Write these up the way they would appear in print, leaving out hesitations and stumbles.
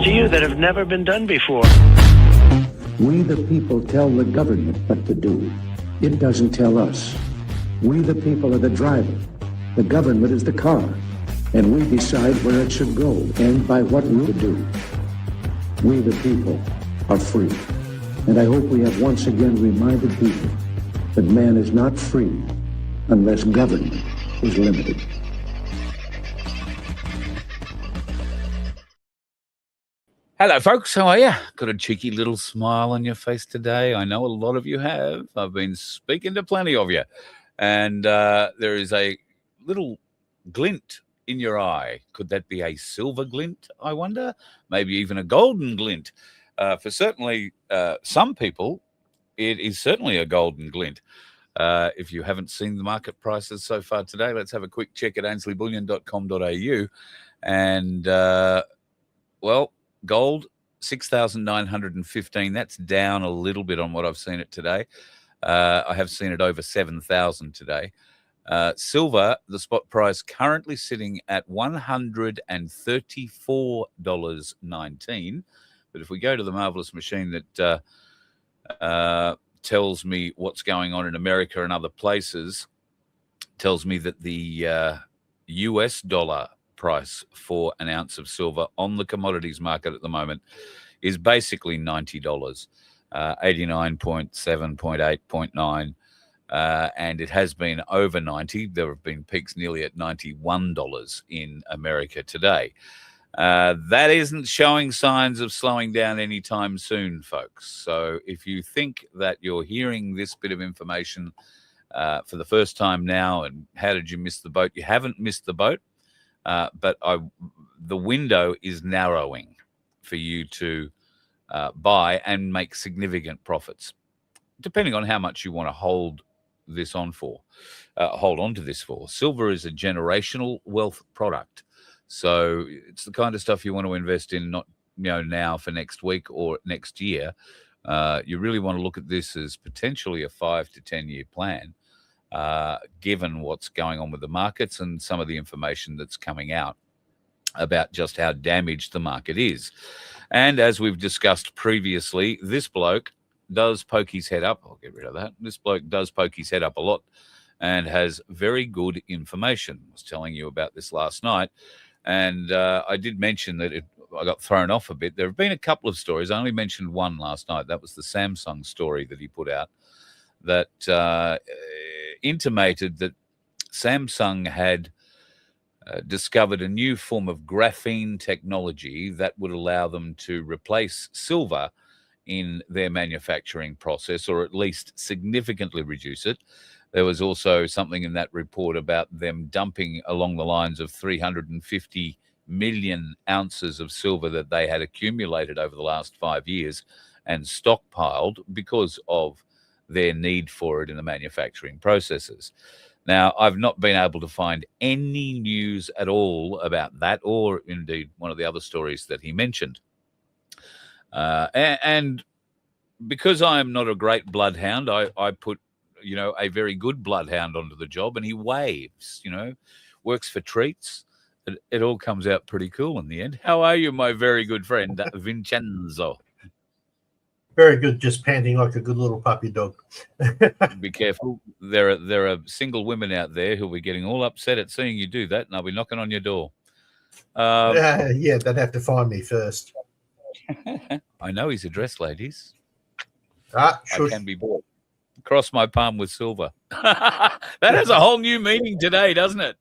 to you that have never been done before. We the people tell the government what to do. It doesn't tell us. We the people are the driver. The government is the car. And we decide where it should go and by what route to do. We the people are free. And I hope we have once again reminded people that man is not free unless government is limited. Hello, folks. How are you? Got a cheeky little smile on your face today. I know a lot of you have. I've been speaking to plenty of you. And there is a little glint in your eye. Could that be a silver glint, I wonder? Maybe even a golden glint. For certainly some people, it is certainly a golden glint. If you haven't seen the market prices so far today, let's have a quick check at ainsleyBullion.com.au. And, well, gold, 6,915. That's down a little bit on what I've seen it today. I have seen it over 7,000 today. Silver, the spot price currently sitting at $134.19. But if we go to the marvelous machine that tells me what's going on in America and other places, tells me that the US dollar price for an ounce of silver on the commodities market at the moment is basically $90, 89.7, 0.8, 0.9. And it has been over 90. There have been peaks nearly at $91 in America today. That isn't showing signs of slowing down anytime soon, folks. So if you think that you're hearing this bit of information for the first time now, and how did you miss the boat? You haven't missed the boat, but the window is narrowing for you to buy and make significant profits, depending on how much you want to hold this on for, hold on to this for. Silver is a generational wealth product. So it's the kind of stuff you want to invest in, not now for next week or next year. You really want to look at this as potentially a 5 to 10 year plan, given what's going on with the markets and some of the information that's coming out about just how damaged the market is. And as we've discussed previously, this bloke does poke his head up. I'll get rid of that. This bloke does poke his head up a lot and has very good information. I was telling you about this last night. And I did mention that I got thrown off a bit. There have been a couple of stories. I only mentioned one last night. That was the Samsung story that he put out that intimated that Samsung had discovered a new form of graphene technology that would allow them to replace silver in their manufacturing process, or at least significantly reduce it. There was also something in that report about them dumping along the lines of 350 million ounces of silver that they had accumulated over the last 5 years and stockpiled because of their need for it in the manufacturing processes. Now, I've not been able to find any news at all about that, or indeed one of the other stories that he mentioned. And because I am not a great bloodhound, I put a very good bloodhound onto the job, and he waves, works for treats. It all comes out pretty cool in the end. How are you, my very good friend, Vincenzo? Very good, just panting like a good little puppy dog. Be careful. There are single women out there who'll be getting all upset at seeing you do that, and I'll be knocking on your door. Yeah, they'd have to find me first. I know his address, ladies. I can be bought. Cross my palm with silver. That has a whole new meaning today, doesn't it?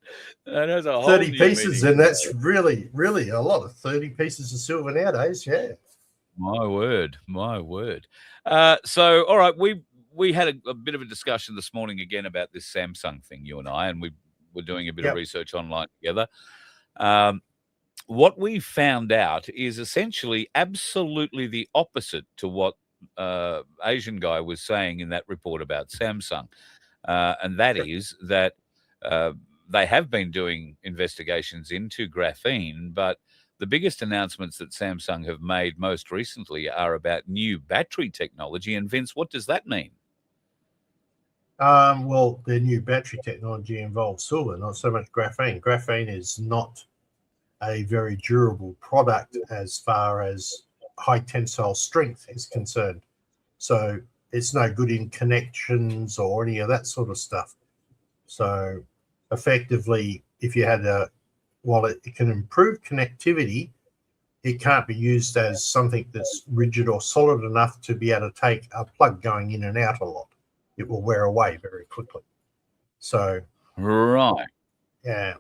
That has a whole 30 new pieces, meaning. and that's really, really a lot of 30 pieces of silver nowadays. Yeah. My word. So, all right, we had a bit of a discussion this morning again about this Samsung thing, you and I, and we were doing a bit of research online together. What we found out is essentially absolutely the opposite to what Asian guy was saying in that report about Samsung. And that is that they have been doing investigations into graphene, but the biggest announcements that Samsung have made most recently are about new battery technology. And Vince, what does that mean? Well, their new battery technology involves silver, not so much graphene. Graphene is not a very durable product as far as high tensile strength is concerned. So it's no good in connections or any of that sort of stuff. So effectively, if you had while it can improve connectivity, it can't be used as something that's rigid or solid enough to be able to take a plug going in and out a lot. It will wear away very quickly. So, Right. yeah.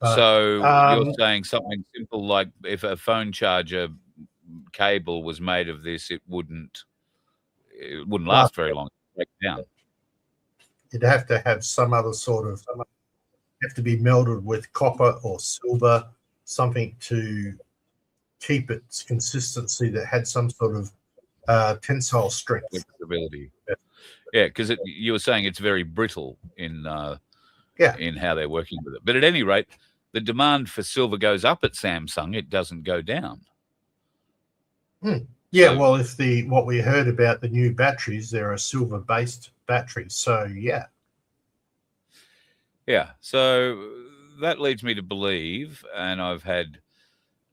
So you're saying something simple like if a phone charger cable was made of this, it wouldn't last very long. Break down. You'd have to have some other sort of, have to be melded with copper or silver, something to keep its consistency that had some sort of tensile strength. Flexibility. Yeah, because you were saying it's very brittle in how they're working with it. But at any rate, the demand for silver goes up at Samsung. It doesn't go down. Yeah, so, well, if what we heard about the new batteries, they're a silver-based battery. So, yeah. Yeah, so that leads me to believe, and I've had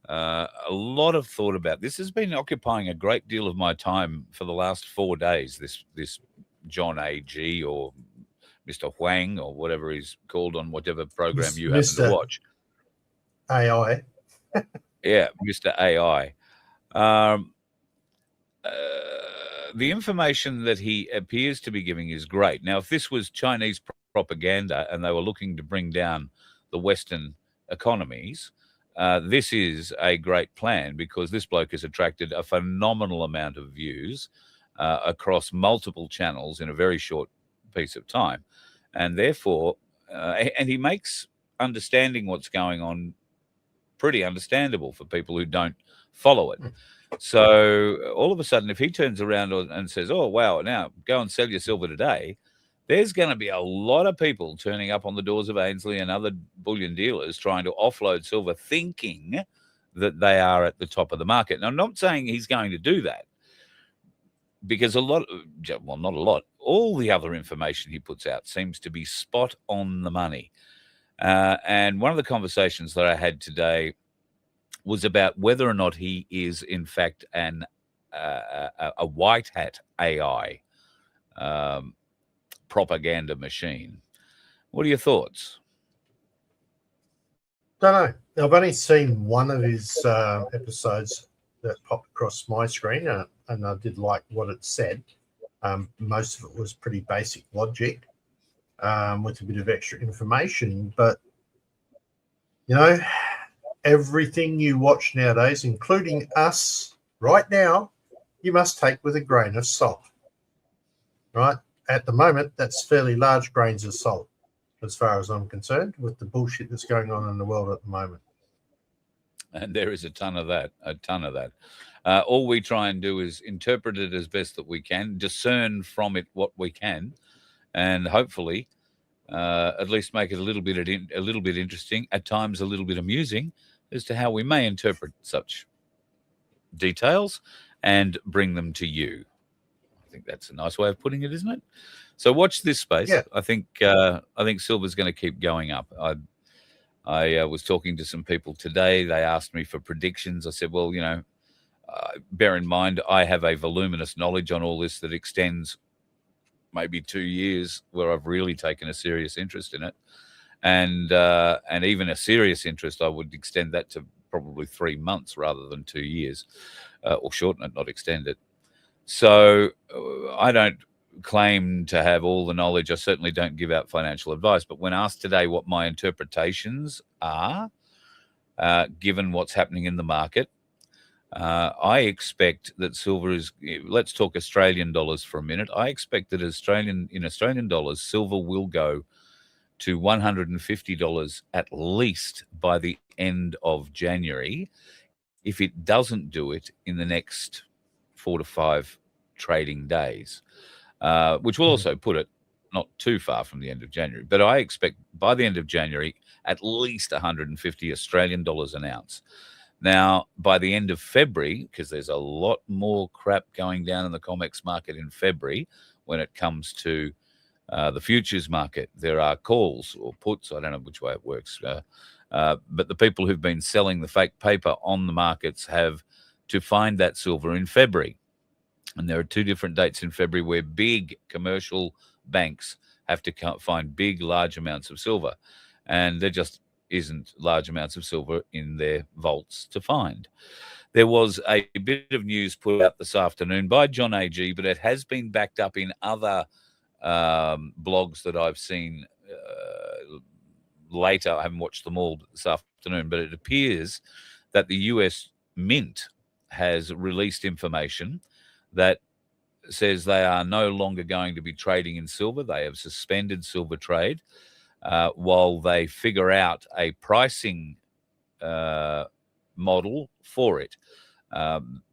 a lot of thought about this. Has been occupying a great deal of my time for the last 4 days, this John A.G. or Mr. Huang or whatever he's called on whatever program you happen to watch. AI. Yeah, Mr. AI. The information that he appears to be giving is great. Now, if this was Chinese propaganda and they were looking to bring down the Western economies, this is a great plan because this bloke has attracted a phenomenal amount of views across multiple channels in a very short piece of time. And therefore, and he makes understanding what's going on pretty understandable for people who don't follow it. So all of a sudden, if he turns around and says, oh, wow, now go and sell your silver today, there's going to be a lot of people turning up on the doors of Ainsley and other bullion dealers trying to offload silver, thinking that they are at the top of the market. Now, I'm not saying he's going to do that because not a lot, all the other information he puts out seems to be spot on the money. And one of the conversations that I had today was about whether or not he is, in fact, a white hat AI propaganda machine. What are your thoughts? Don't know. I've only seen one of his episodes that popped across my screen, and I did like what it said. Most of it was pretty basic logic with a bit of extra information. But, you know, everything you watch nowadays, including us right now, you must take with a grain of salt, right? At the moment, that's fairly large grains of salt, as far as I'm concerned, with the bullshit that's going on in the world at the moment. And there is a ton of that. All we try and do is interpret it as best that we can, discern from it what we can, and hopefully at least make it a little bit interesting, at times a little bit amusing, as to how we may interpret such details and bring them to you. I think that's a nice way of putting it, isn't it? So watch this space. Yeah. I think silver's going to keep going up. I was talking to some people today. They asked me for predictions. I said, well, you know, bear in mind, I have a voluminous knowledge on all this that extends maybe 2 years where I've really taken a serious interest in it. And even a serious interest, I would extend that to probably 3 months rather than 2 years, or shorten it, not extend it. So I don't claim to have all the knowledge. I certainly don't give out financial advice. But when asked today what my interpretations are, given what's happening in the market, I expect that silver is, let's talk Australian dollars for a minute. I expect that in Australian dollars, silver will go to $150 at least by the end of January, if it doesn't do it in the next 4 to 5 trading days, which will also put it not too far from the end of January. But I expect by the end of January, at least 150 Australian dollars an ounce. Now, by the end of February, because there's a lot more crap going down in the COMEX market in February when it comes to the futures market, there are calls or puts, I don't know which way it works, But the people who've been selling the fake paper on the markets have to find that silver in February. And there are 2 different dates in February where big commercial banks have to find big, large amounts of silver. And there just isn't large amounts of silver in their vaults to find. There was a bit of news put out this afternoon by John A.G., but it has been backed up in other blogs that I've seen later. I haven't watched them all this afternoon, but it appears that the US Mint has released information that says they are no longer going to be trading in silver. They have suspended silver trade while they figure out a pricing model for it.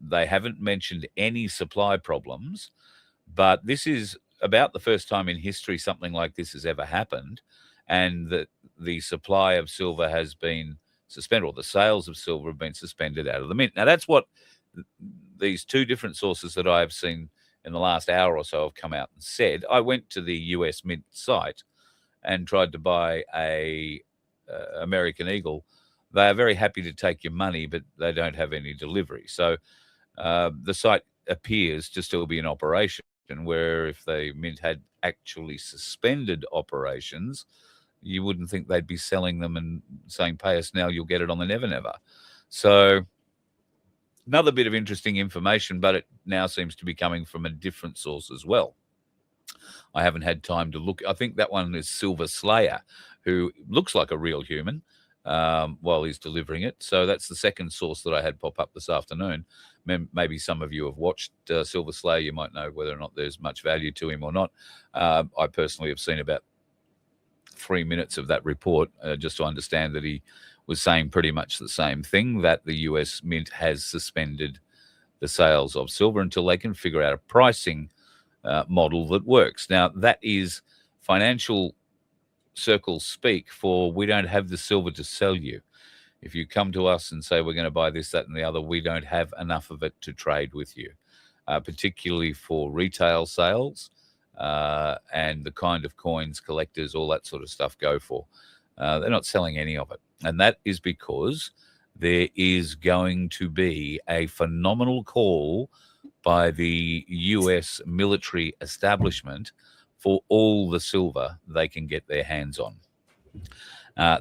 They haven't mentioned any supply problems, but this is about the first time in history something like this has ever happened, and that the supply of silver has been suspended, or the sales of silver have been suspended out of the mint. Now, that's what these 2 different sources that I have seen in the last hour or so have come out and said. I went to the US Mint site and tried to buy a American Eagle. They are very happy to take your money, but they don't have any delivery. So the site appears to still be in operation, where if the Mint had actually suspended operations, you wouldn't think they'd be selling them and saying, pay us now, you'll get it on the Never Never. So another bit of interesting information, but it now seems to be coming from a different source as well. I haven't had time to look. I think that one is Silver Slayer, who looks like a real human while he's delivering it. So that's the second source that I had pop up this afternoon. Maybe some of you have watched Silver Slayer. You might know whether or not there's much value to him or not. I personally have seen about 3 minutes of that report just to understand that he was saying pretty much the same thing, that the US Mint has suspended the sales of silver until they can figure out a pricing model that works. Now, that is financial circles speak for we don't have the silver to sell you. If you come to us and say we're going to buy this, that, and the other, we don't have enough of it to trade with you, particularly for retail sales and the kind of coins collectors, all that sort of stuff go for. They're not selling any of it. And that is because there is going to be a phenomenal call by the US military establishment for all the silver they can get their hands on.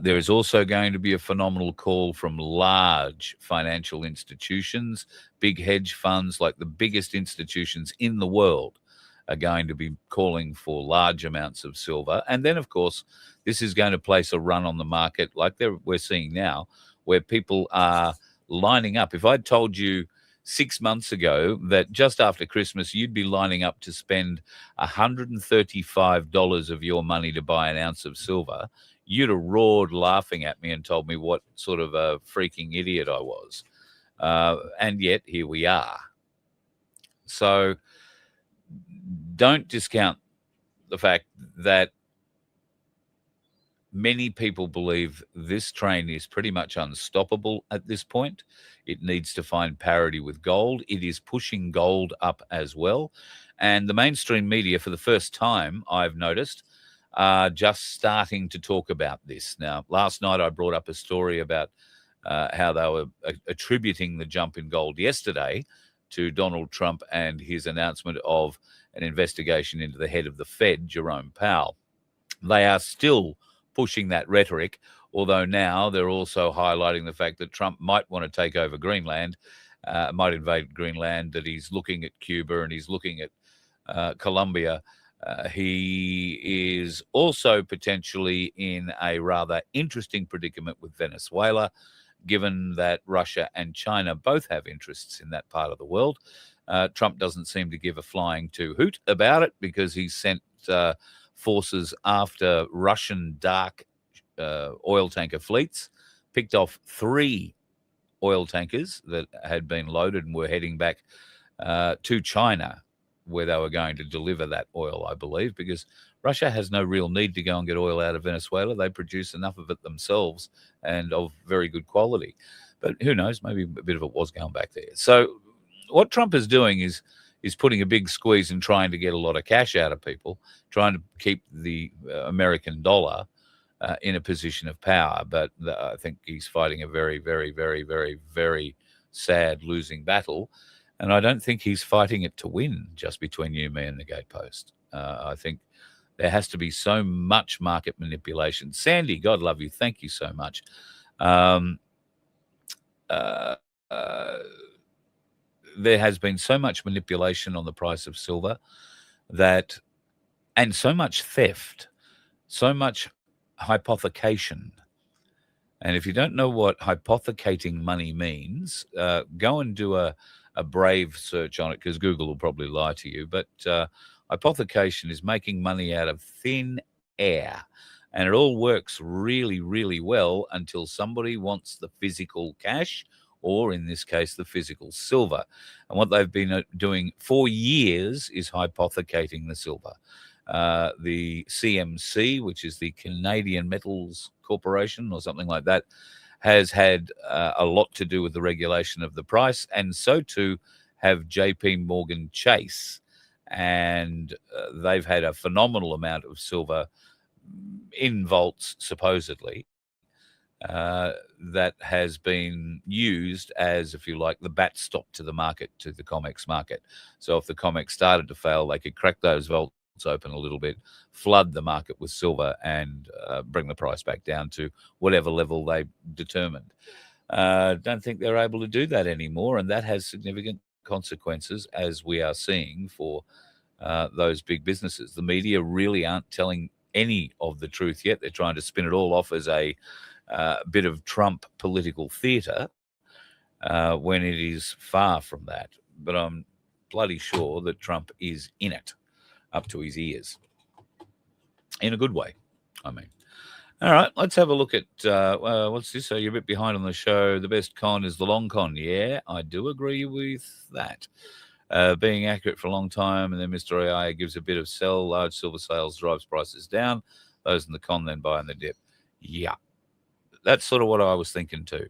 There is also going to be a phenomenal call from large financial institutions, big hedge funds, like the biggest institutions in the world are going to be calling for large amounts of silver. And then, of course, this is going to place a run on the market like we're seeing now, where people are lining up. If I'd told you 6 months ago that just after Christmas you'd be lining up to spend $135 of your money to buy an ounce of silver, you'd have roared laughing at me and told me what sort of a freaking idiot I was. And yet here we are. So don't discount the fact that many people believe this train is pretty much unstoppable at this point. It needs to find parity with gold. It is pushing gold up as well. And the mainstream media, for the first time, I've noticed, are just starting to talk about this. Now, last night I brought up a story about how they were attributing the jump in gold yesterday to Donald Trump and his announcement of an investigation into the head of the Fed, Jerome Powell. They are still pushing that rhetoric, although now they're also highlighting the fact that Trump might want to take over Greenland, might invade Greenland, that he's looking at Cuba and he's looking at Colombia. He is also potentially in a rather interesting predicament with Venezuela, given that Russia and China both have interests in that part of the world. Trump doesn't seem to give a flying hoot about it because he's sent forces after Russian dark oil tanker fleets, picked off 3 oil tankers that had been loaded and were heading back to China, where they were going to deliver that oil, I believe, because Russia has no real need to go and get oil out of Venezuela. They produce enough of it themselves and of very good quality. But who knows, maybe a bit of it was going back there. So what Trump is doing is putting a big squeeze and trying to get a lot of cash out of people, trying to keep the American dollar in a position of power. But I think he's fighting a very, very, very, very, very sad losing battle. And I don't think he's fighting it to win, just between you, me, and the gatepost. I think there has to be so much market manipulation. Sandy, God love you. Thank you so much. There has been so much manipulation on the price of silver and so much theft, so much hypothecation. And if you don't know what hypothecating money means, go and do a brave search on it, because Google will probably lie to you. But hypothecation is making money out of thin air. And it all works really, really well until somebody wants the physical cash, or in this case, the physical silver. And what they've been doing for years is hypothecating the silver. The CMC, which is the Canadian Metals Corporation or something like that, has had a lot to do with the regulation of the price, and so too have JP Morgan Chase. And they've had a phenomenal amount of silver in vaults, supposedly, that has been used as, if you like, the backstop to the market, to the COMEX market. So if the COMEX started to fail, they could crack those vaults open a little bit, flood the market with silver, and bring the price back down to whatever level they determined. Don't think they're able to do that anymore, and that has significant consequences, as we are seeing, for those big businesses. The media really aren't telling any of the truth yet. They're trying to spin it all off as a bit of Trump political theatre, when it is far from that. But I'm bloody sure that Trump is in it, up to his ears, in a good way, I mean. All right, let's have a look at what's this? So you're a bit behind on the show. The best con is the long con. Yeah, I do agree with that. Being accurate for a long time, and then Mr. AI gives a bit of sell. Large silver sales drives prices down. Those in the con then buy in the dip. Yeah, that's sort of what I was thinking too.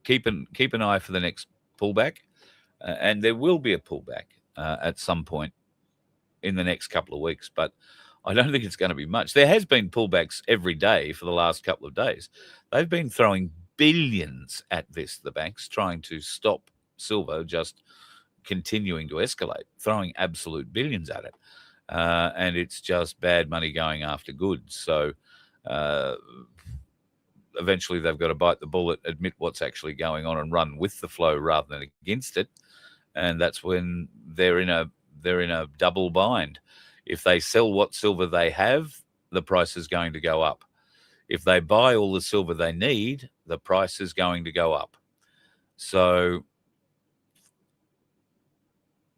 Keep an eye for the next pullback, and there will be a pullback at some point in the next couple of weeks, but I don't think it's going to be much. There has been pullbacks every day for the last couple of days. They've been throwing billions at this, the banks, trying to stop silver just continuing to escalate, throwing absolute billions at it. And it's just bad money going after goods. So eventually they've got to bite the bullet, admit what's actually going on, and run with the flow rather than against it. And that's when they're in a double bind. If they sell what silver they have, the price is going to go up. If they buy all the silver they need, the price is going to go up. So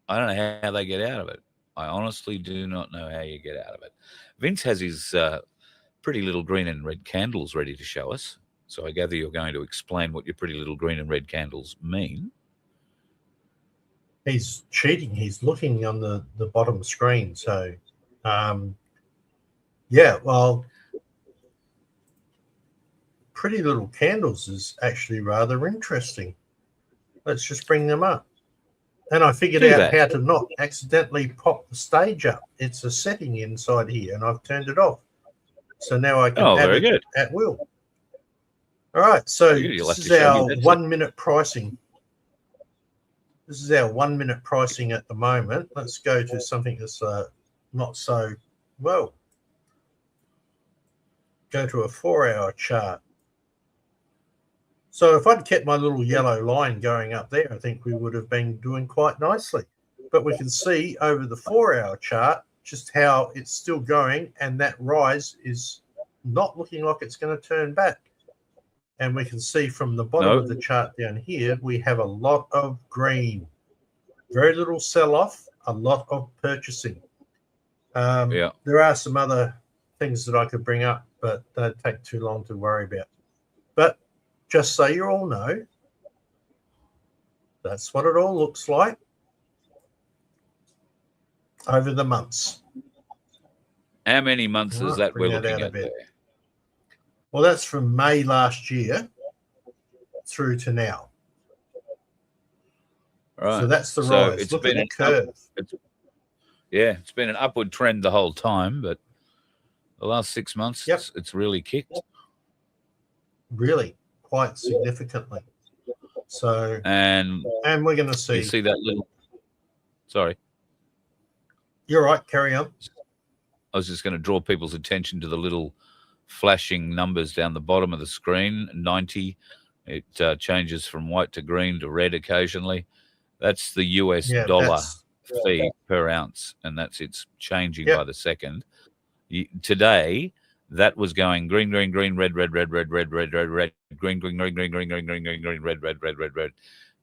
I don't know how they get out of it. I honestly do not know how you get out of it. Vince has his pretty little green and red candles ready to show us. So I gather you're going to explain what your pretty little green and red candles mean. He's cheating. He's looking on the bottom screen. So, yeah, well, pretty little candles is actually rather interesting. Let's just bring them up. And I figured out how to not accidentally pop the stage up. It's a setting inside here, and I've turned it off. So now I can have it at will. All right, so this is our 1 minute pricing. This is our 1 minute pricing at the moment. Let's go to something that's not so, well, go to a 4-hour chart. So if I'd kept my little yellow line going up there, I think we would have been doing quite nicely. But we can see over the 4-hour chart just how it's still going, and that rise is not looking like it's going to turn back. And we can see from the bottom of the chart down here, we have a lot of green. Very little sell-off, a lot of purchasing. There are some other things that I could bring up, but they'd take too long to worry about. But just so you all know, that's what it all looks like over the months. How many months is that we're looking at there? Well, that's from May last year through to now. Right. So that's the rise. It's Look been at the curve. it's been an upward trend the whole time, but The last 6 months, Yep. it's really kicked. Really, quite significantly. So, And and we're going to see. you see that little. Sorry, You're right. Carry on. I was just going to draw people's attention to the little flashing numbers down the bottom of the screen. 90. It changes from white to green to red occasionally. That's the US dollar fee per ounce, and it's changing by the second. Today, that was going green, green, green, red, red, red, red, red, red, red, red, green, green, green, green, green, green, green, green, green, red, red, red, red, red.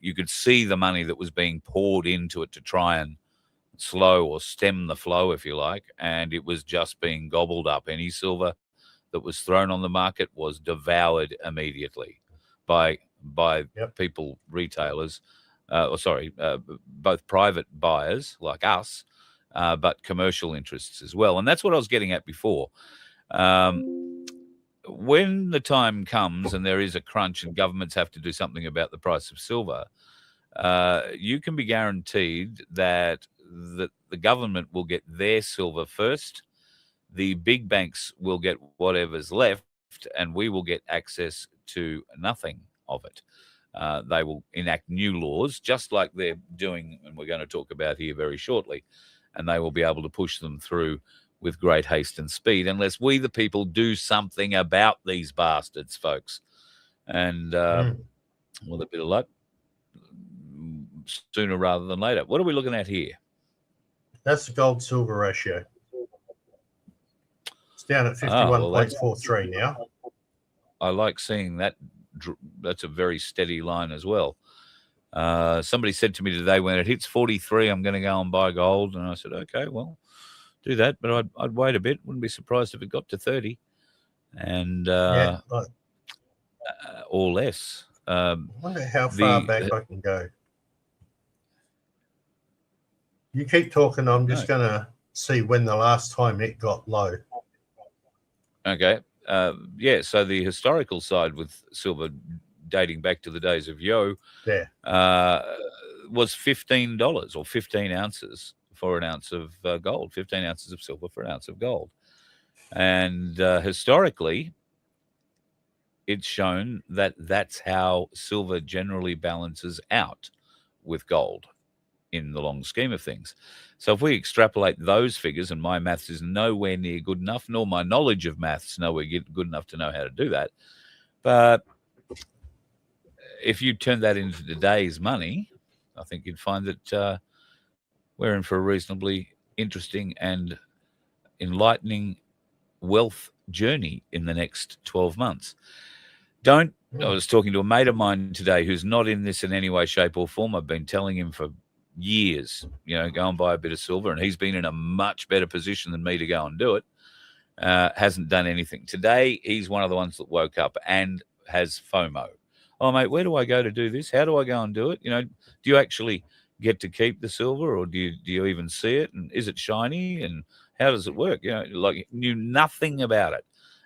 You could see the money that was being poured into it to try and slow or stem the flow, if you like, and it was just being gobbled up. Any silver that was thrown on the market was devoured immediately by people, retailers, both private buyers like us, but commercial interests as well. And that's what I was getting at before. When the time comes and there is a crunch and governments have to do something about the price of silver, you can be guaranteed that the government will get their silver first. The big banks will get whatever's left, and we will get access to nothing of it. They will enact new laws, just like they're doing, and we're going to talk about here very shortly, and they will be able to push them through with great haste and speed, unless we, the people, do something about these bastards, folks. And with a bit of luck, sooner rather than later. What are we looking at here? That's the gold-silver ratio. It's down at 51.43 now. I like seeing that. That's a very steady line as well. Somebody said to me today, when it hits 43, I'm going to go and buy gold. And I said, okay, well, do that. But I'd wait a bit. Wouldn't be surprised if it got to 30 and or less. I wonder how far back I can go. You keep talking. I'm just going to see when the last time it got low. Okay. So the historical side with silver dating back to the days of Yo was $15 or 15 ounces for an ounce of gold, 15 ounces of silver for an ounce of gold. And historically, it's shown that that's how silver generally balances out with gold in the long scheme of things. So if we extrapolate those figures, and my maths is nowhere near good enough, nor my knowledge of maths nowhere good enough to know how to do that. But if you turn that into today's money, I think you'd find that we're in for a reasonably interesting and enlightening wealth journey in the next 12 months. I was talking to a mate of mine today who's not in this in any way, shape, or form. I've been telling him for years, go and buy a bit of silver, and he's been in a much better position than me to go and do it. Hasn't done anything. Today, he's one of the ones that woke up and has FOMO. Oh, mate, where do I go to do this? How do I go and do it? Do you actually get to keep the silver, or do you even see it? And is it shiny? And how does it work? Knew nothing about it.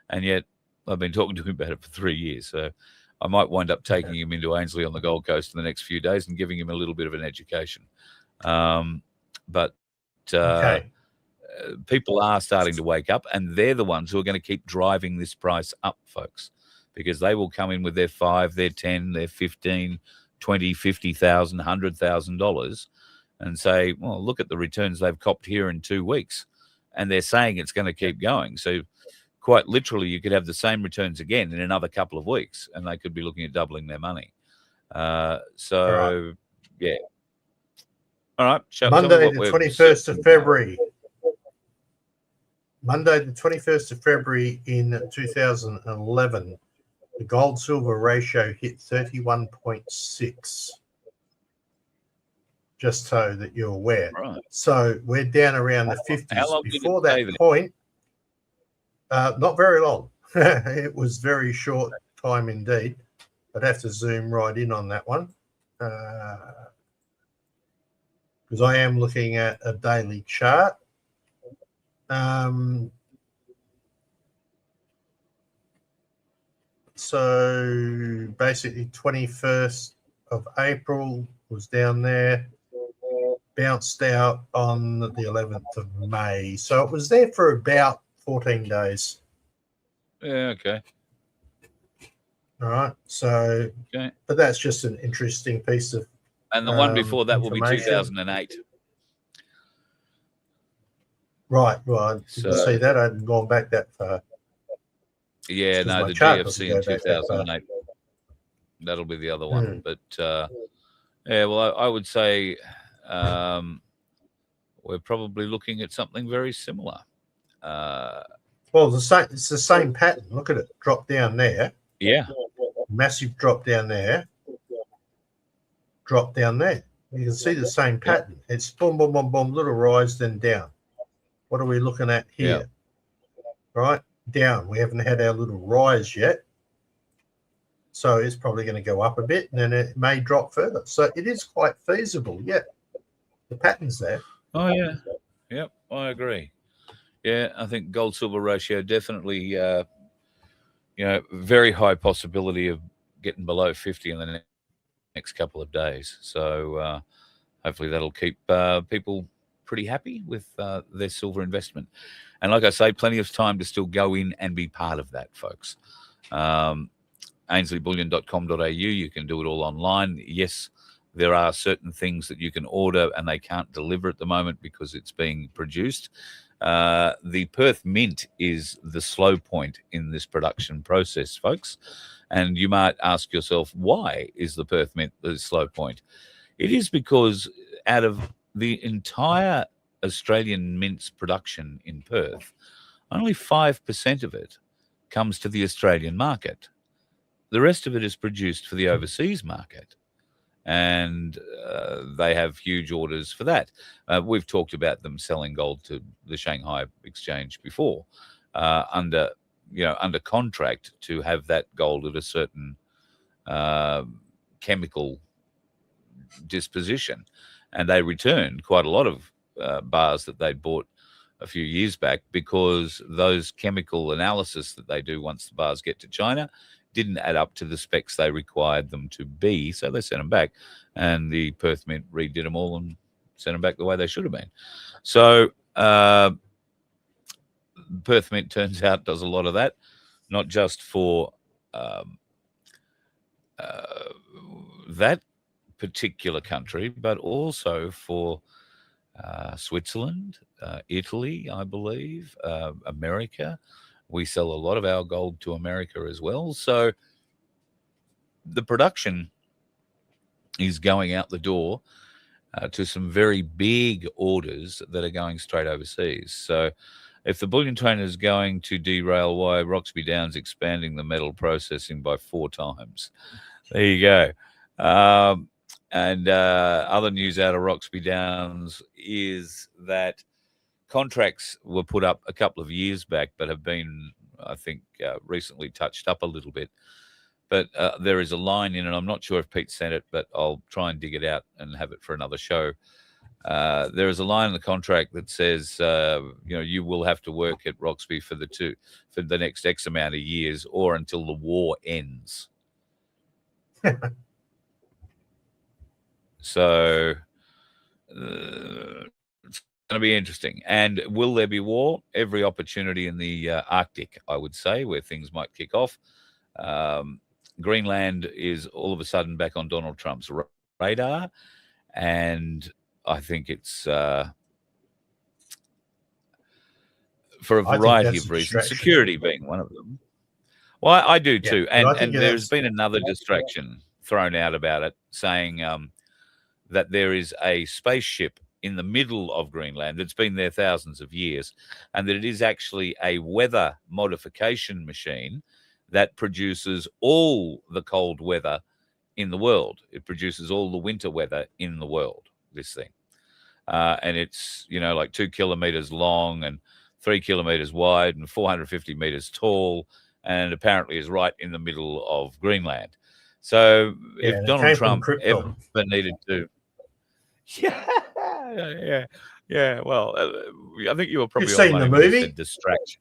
And yet I've been talking to him about it for 3 years. So I might wind up taking him into Ainslie on the Gold Coast in the next few days and giving him a little bit of an education. People are starting to wake up, and they're the ones who are going to keep driving this price up, folks, because they will come in with their 5, their 10, their 15, 20, 50,000, $100,000 and say, well, look at the returns they've copped here in 2 weeks. And they're saying it's going to keep going. So quite literally, you could have the same returns again in another couple of weeks, and they could be looking at doubling their money. Yeah. All right. Monday, the 21st of February. Monday, the 21st of February in 2011, the gold-silver ratio hit 31.6. Just so that you're aware. Right. So we're down around the 50s. Before that point, not very long. It was very short time indeed. I'd have to zoom right in on that one because I am looking at a daily chart. So basically 21st of April was down there, bounced out on the 11th of May. So it was there for about 14 days. Yeah, okay. All right. So, Okay. but that's just an interesting piece of And the one before that will be information. 2008. Right. Well, I didn't So- see that. I hadn't gone back that far. Yeah, Because no, my the chart doesn't GFC in go back that far. 2008. That'll be the other one. But yeah, well, I would say we're probably looking at something very similar. Well, it's the same pattern. Look at it. Drop down there. Yeah. Massive drop down there. Drop down there. You can see the same pattern. It's boom, boom, boom, boom, little rise, then down. What are we looking at here? Yeah. Right? Down. We haven't had our little rise yet. So it's probably going to go up a bit, and then it may drop further. So it is quite feasible. Yeah. The pattern's there. Oh, yeah. Yep, I agree. Yeah, I think gold-silver ratio definitely, very high possibility of getting below 50 in the next couple of days. So hopefully that'll keep people pretty happy with their silver investment. And like I say, plenty of time to still go in and be part of that, folks. AinsleyBullion.com.au, you can do it all online. Yes, there are certain things that you can order and they can't deliver at the moment because it's being produced. The Perth Mint is the slow point in this production process, folks. And you might ask yourself, why is the Perth Mint the slow point? It is because out of the entire Australian mint's production in Perth, only 5% of it comes to the Australian market. The rest of it is produced for the overseas market. And they have huge orders for that. We've talked about them selling gold to the Shanghai Exchange before, under contract to have that gold at a certain chemical disposition, and they returned quite a lot of bars that they'd bought a few years back because those chemical analysis that they do once the bars get to China didn't add up to the specs they required them to be, so they sent them back, and the Perth Mint redid them all and sent them back the way they should have been. So Perth Mint turns out does a lot of that, not just for that particular country, but also for Switzerland, Italy, I believe, America. We sell a lot of our gold to America as well. So the production is going out the door to some very big orders that are going straight overseas. So if the bullion train is going to derail, why Roxby Downs expanding the metal processing by 4 times? There you go. And other news out of Roxby Downs is that contracts were put up a couple of years back, but have been, I think, recently touched up a little bit. But there is a line in, and I'm not sure if Pete sent it, but I'll try and dig it out and have it for another show. There is a line in the contract that says, you will have to work at Roxby for the next X amount of years or until the war ends. So it's going to be interesting. And will there be war? Every opportunity in the Arctic, I would say, where things might kick off. Greenland is all of a sudden back on Donald Trump's radar. And I think it's for a variety of reasons, security being one of them. Well, I do too. And there's been another distraction thrown out about it, saying that there is a spaceship in the middle of Greenland that's been there thousands of years, and that it is actually a weather modification machine that produces all the cold weather in the world. It produces all the winter weather in the world, this thing. And it's, like 2 kilometers long and 3 kilometers wide and 450 meters tall, and apparently is right in the middle of Greenland. So if Donald Trump ever needed to... Yeah. Well, I think you were probably seen the movie Distraction.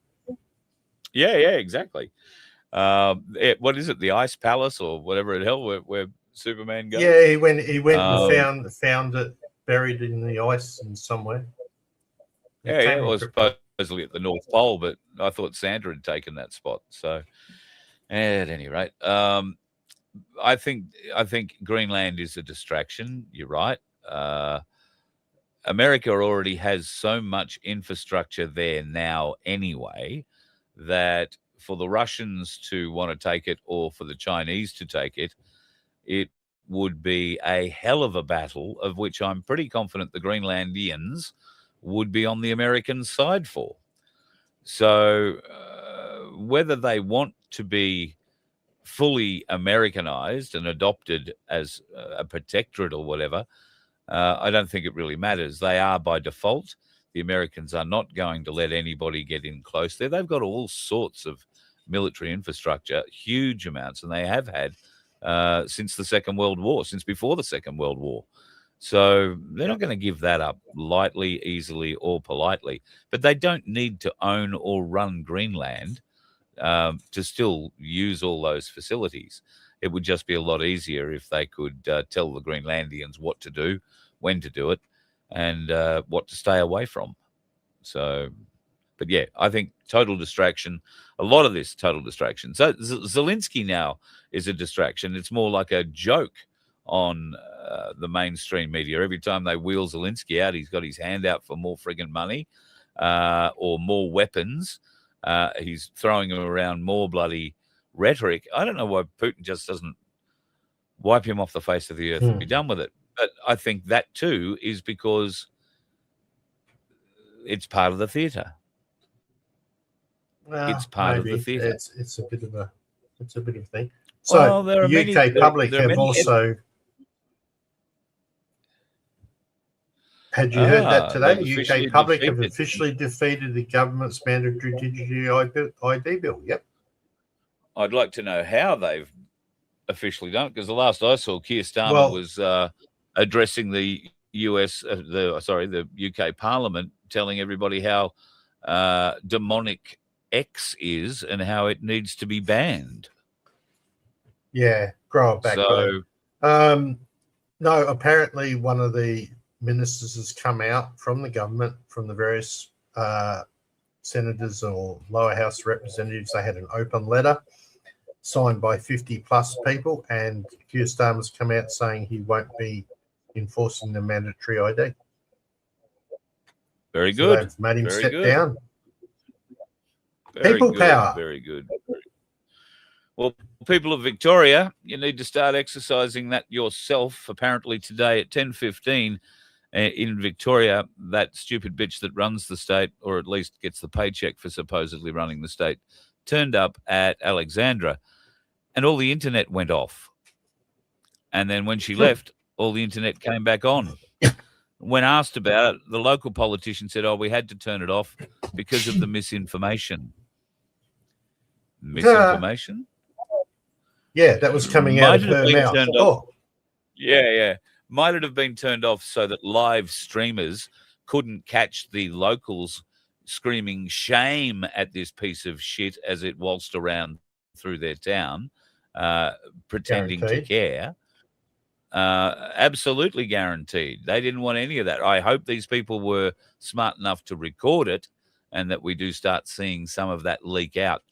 Yeah, exactly. What is it? The Ice Palace or whatever the hell where Superman goes? Yeah, he went and found it buried in the ice in somewhere. It was supposed supposedly at the North Pole, but I thought Santa had taken that spot. So, at any rate, I think Greenland is a distraction. You're right. America already has so much infrastructure there now anyway that for the Russians to want to take it or for the Chinese to take it, it would be a hell of a battle, of which I'm pretty confident the Greenlandians would be on the American side for. So whether they want to be fully Americanized and adopted as a protectorate or whatever, I don't think it really matters. They are by default. The Americans are not going to let anybody get in close there. They've got all sorts of military infrastructure, huge amounts, and they have had since the Second World War, since before the Second World War. So they're not going to give that up lightly, easily, or politely. But they don't need to own or run Greenland to still use all those facilities. It would just be a lot easier if they could tell the Greenlandians what to do, when to do it, and what to stay away from. So, but yeah, I think total distraction, a lot of this total distraction. So Zelensky now is a distraction. It's more like a joke on the mainstream media. Every time they wheel Zelensky out, he's got his hand out for more friggin' money or more weapons. He's throwing them around more bloody rhetoric. I don't know why Putin just doesn't wipe him off the face of the earth and be done with it. But I think that too is because it's part of the theatre. Well, it's part of the theatre. It's a bit of a thing. So well, there are the UK public have also. Had you heard that today? The UK public have officially defeated the government's mandatory digital ID bill. Yep. I'd like to know how they've officially done it, because the last I saw, Keir Starmer was addressing the the UK Parliament, telling everybody how demonic X is and how it needs to be banned. Yeah, grow it back. So, no, apparently one of the ministers has come out from the government, from the various senators or lower house representatives. They had an open letter signed by 50 plus people, and Keir Starmer's come out saying he won't be enforcing the mandatory ID. Very good. So they've made him Very step good. down. Very People good. power. Very good. Well, people of Victoria, you need to start exercising that yourself. Apparently today at 10:15 in Victoria, that stupid bitch that runs the state, or at least gets the paycheck for supposedly running the state, turned up at Alexandra and all the internet went off. And then when she left, all the internet came back on. When asked about it, the local politician said, we had to turn it off because of the misinformation. Misinformation? Yeah, that was coming out of her mouth. Yeah. Might it have been turned off so that live streamers couldn't catch the locals screaming shame at this piece of shit as it waltzed around through their town, pretending to care? Absolutely guaranteed. They didn't want any of that. I hope these people were smart enough to record it, and that we do start seeing some of that leak out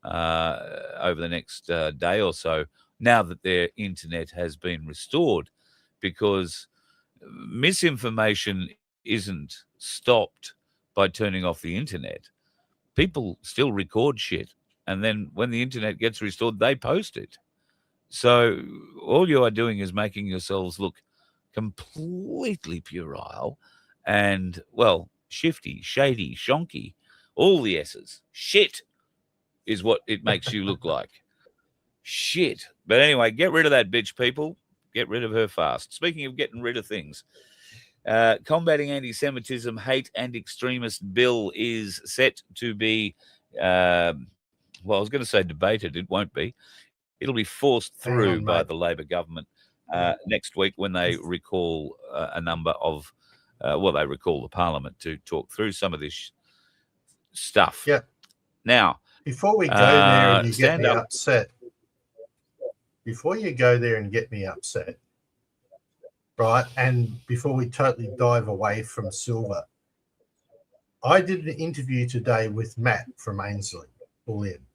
over the next day or so, now that their internet has been restored, because misinformation isn't stopped by turning off the internet. People still record shit, and then when the internet gets restored, they post it. So all you are doing is making yourselves look completely puerile and, well, shifty, shady, shonky, all the S's. Shit is what it makes you look like. Shit. But anyway, get rid of that bitch, people. Get rid of her fast. Speaking of getting rid of things, combating anti-Semitism, hate and extremist bill is set to be, I was going to say debated. It won't be. It'll be forced through by the Labor government next week when they recall a number of, they recall the Parliament to talk through some of this stuff. Yeah. Now, before we go there and you get me upset, right, and before we totally dive away from silver, I did an interview today with Matt from Ainsley Bullion,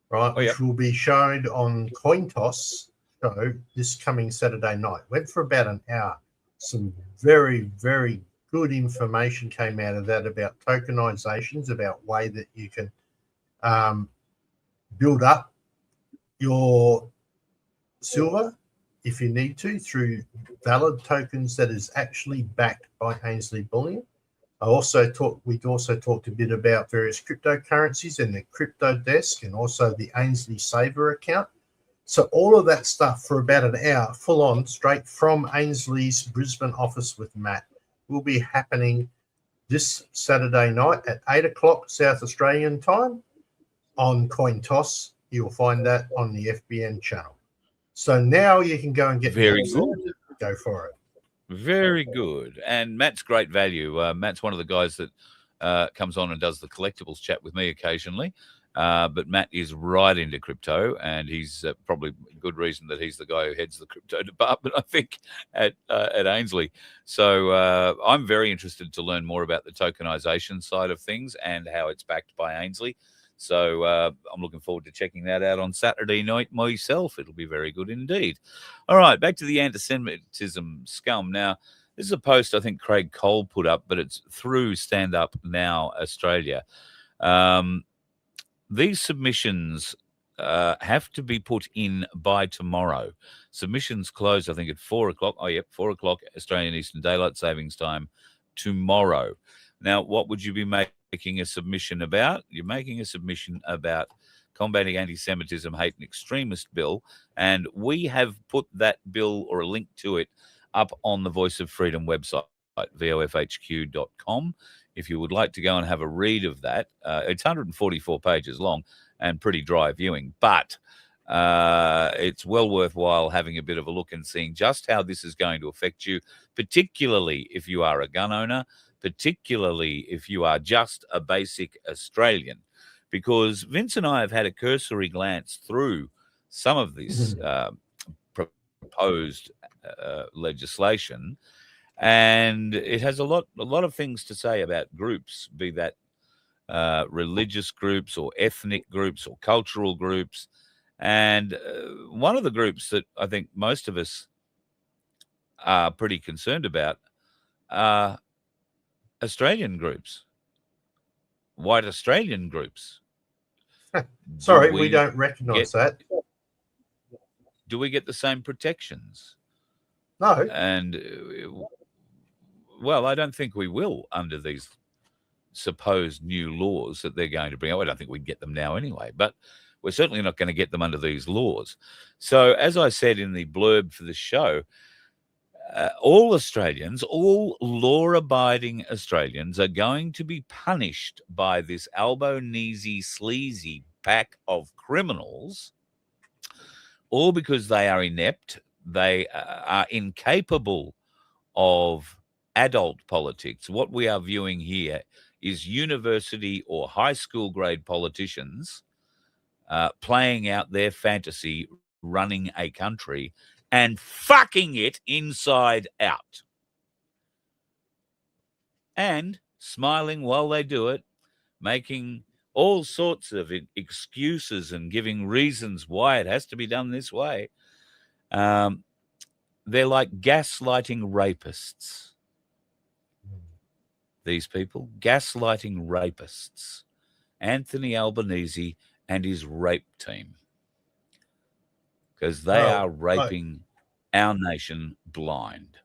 right, which will be shown on Coin Toss show this coming Saturday night. Went for about an hour. Some very, very good information came out of that about tokenizations, about way that you can build up your silver if you need to through valid tokens that is actually backed by Ainsley Bullion. We also talked a bit about various cryptocurrencies and the crypto desk and also the Ainsley Saver account. So all of that stuff for about an hour, full on, straight from Ainsley's Brisbane office with Matt, will be happening this Saturday night at 8 o'clock South Australian time on Coin Toss. You'll find that on the FBN channel. So now you can go and get very good. Go for it. Very good. And Matt's great value. Matt's one of the guys that comes on and does the collectibles chat with me occasionally. But Matt is right into crypto, and he's probably a good reason that he's the guy who heads the crypto department, I think, at Ainsley. So I'm very interested to learn more about the tokenization side of things and how it's backed by Ainsley. So I'm looking forward to checking that out on Saturday night myself. It'll be very good indeed. All right, back to the anti-Semitism scum. Now, this is a post I think Craig Cole put up, but it's through Stand Up Now Australia. These submissions have to be put in by tomorrow. Submissions close, I think, at 4 o'clock. Oh, yep, 4 o'clock Australian Eastern Daylight Savings Time tomorrow. Now, what would you be making a submission about? You're making a submission about combating anti-Semitism, hate and extremist bill, and we have put that bill or a link to it up on the Voice of Freedom website, vofhq.com. If you would like to go and have a read of that, it's 144 pages long and pretty dry viewing, but it's well worthwhile having a bit of a look and seeing just how this is going to affect you, particularly if you are a gun owner, particularly if you are just a basic Australian, because Vince and I have had a cursory glance through some of this proposed legislation, and it has a lot of things to say about groups, be that religious groups or ethnic groups or cultural groups. And one of the groups that I think most of us are pretty concerned about are Australian groups, white Australian groups. Sorry, we don't recognise that. Do we get the same protections? No. And, well, I don't think we will under these supposed new laws that they're going to bring. I don't think we'd get them now anyway, but we're certainly not going to get them under these laws. So, as I said in the blurb for the show, all Australians, all law-abiding Australians are going to be punished by this Albanese sleazy pack of criminals, all because they are inept, they are incapable of adult politics. What we are viewing here is university or high school grade politicians playing out their fantasy, running a country and fucking it inside out. And smiling while they do it, making all sorts of excuses and giving reasons why it has to be done this way. They're like gaslighting rapists. These people, gaslighting rapists. Anthony Albanese and his rape team. Because they are raping our nation blind.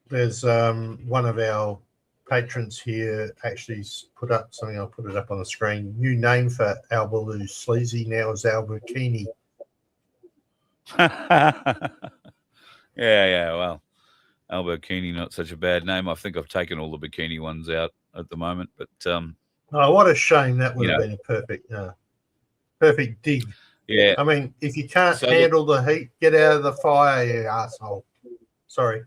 There's one of our patrons here actually put up something. I'll put it up on the screen. New name for Albaloo Sleazy now is Albuquerque. Yeah. Well, Albuquerque, not such a bad name. I think I've taken all the bikini ones out at the moment. But oh, what a shame! That would have been a perfect dig. Yeah. I mean, if you can't handle the heat, get out of the fire, you asshole. Sorry.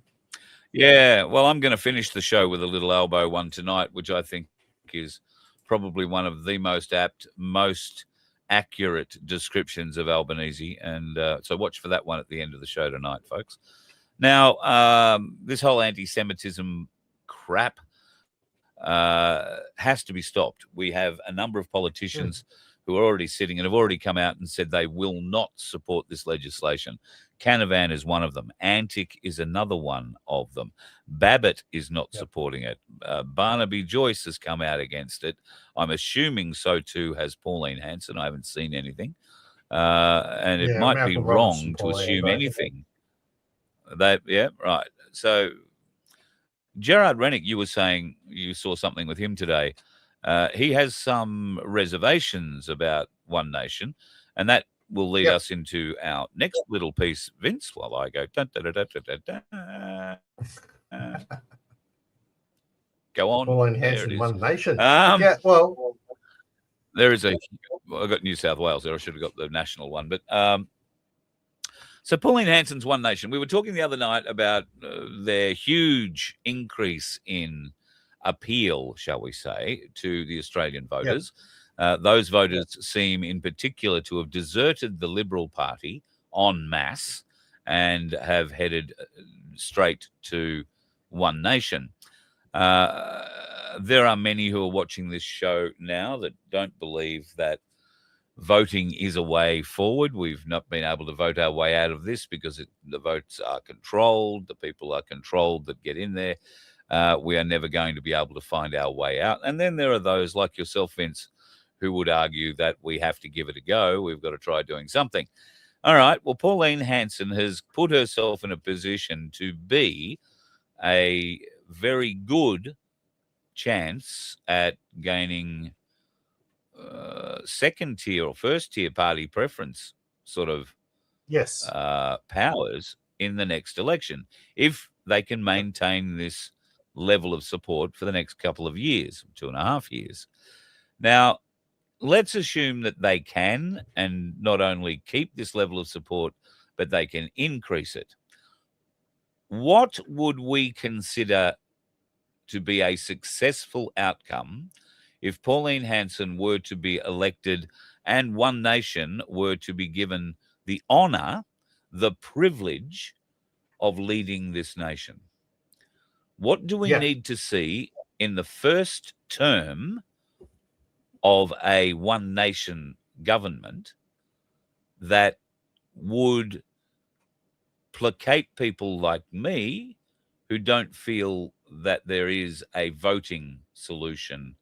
Yeah, well, I'm going to finish the show with a little elbow one tonight, which I think is probably one of the most apt, most accurate descriptions of Albanese. And so watch for that one at the end of the show tonight, folks. Now, this whole anti-Semitism crap has to be stopped. We have a number of politicians who are already sitting and have already come out and said they will not support this legislation. Canavan is one of them. Antic is another one of them. Babbitt is not supporting it. Barnaby Joyce has come out against it. I'm assuming so too has Pauline Hanson. I haven't seen anything. And it might be Malcolm wrong Robertson, to Pauline, assume both. anything. Right. So Gerard Rennick, you were saying you saw something with him today. He has some reservations about One Nation, and that will lead us into our next little piece, Vince, while I go. Dun, dun, dun, dun, dun, dun, dun. Go on. Pauline There Hanson, it is. One Nation. Well, there is I got New South Wales there. I should have got the national one. But so Pauline Hanson's One Nation. We were talking the other night about their huge increase in appeal, shall we say, to the Australian voters. Those voters seem in particular to have deserted the Liberal Party en masse and have headed straight to One Nation. There are many who are watching this show now that don't believe that voting is a way forward. We've not been able to vote our way out of this because the votes are controlled. The people are controlled that get in there. We are never going to be able to find our way out. And then there are those like yourself, Vince, who would argue that we have to give it a go. We've got to try doing something. All right. Well, Pauline Hanson has put herself in a position to be a very good chance at gaining second tier or first tier party preference sort of powers in the next election if they can maintain this level of support for the next couple of years, 2.5 years. Now, let's assume that they can and not only keep this level of support, but they can increase it. What would we consider to be a successful outcome if Pauline Hanson were to be elected and One Nation were to be given the honour, the privilege of leading this nation? What do we need to see in the first term of a One Nation government that would placate people like me who don't feel that there is a voting solution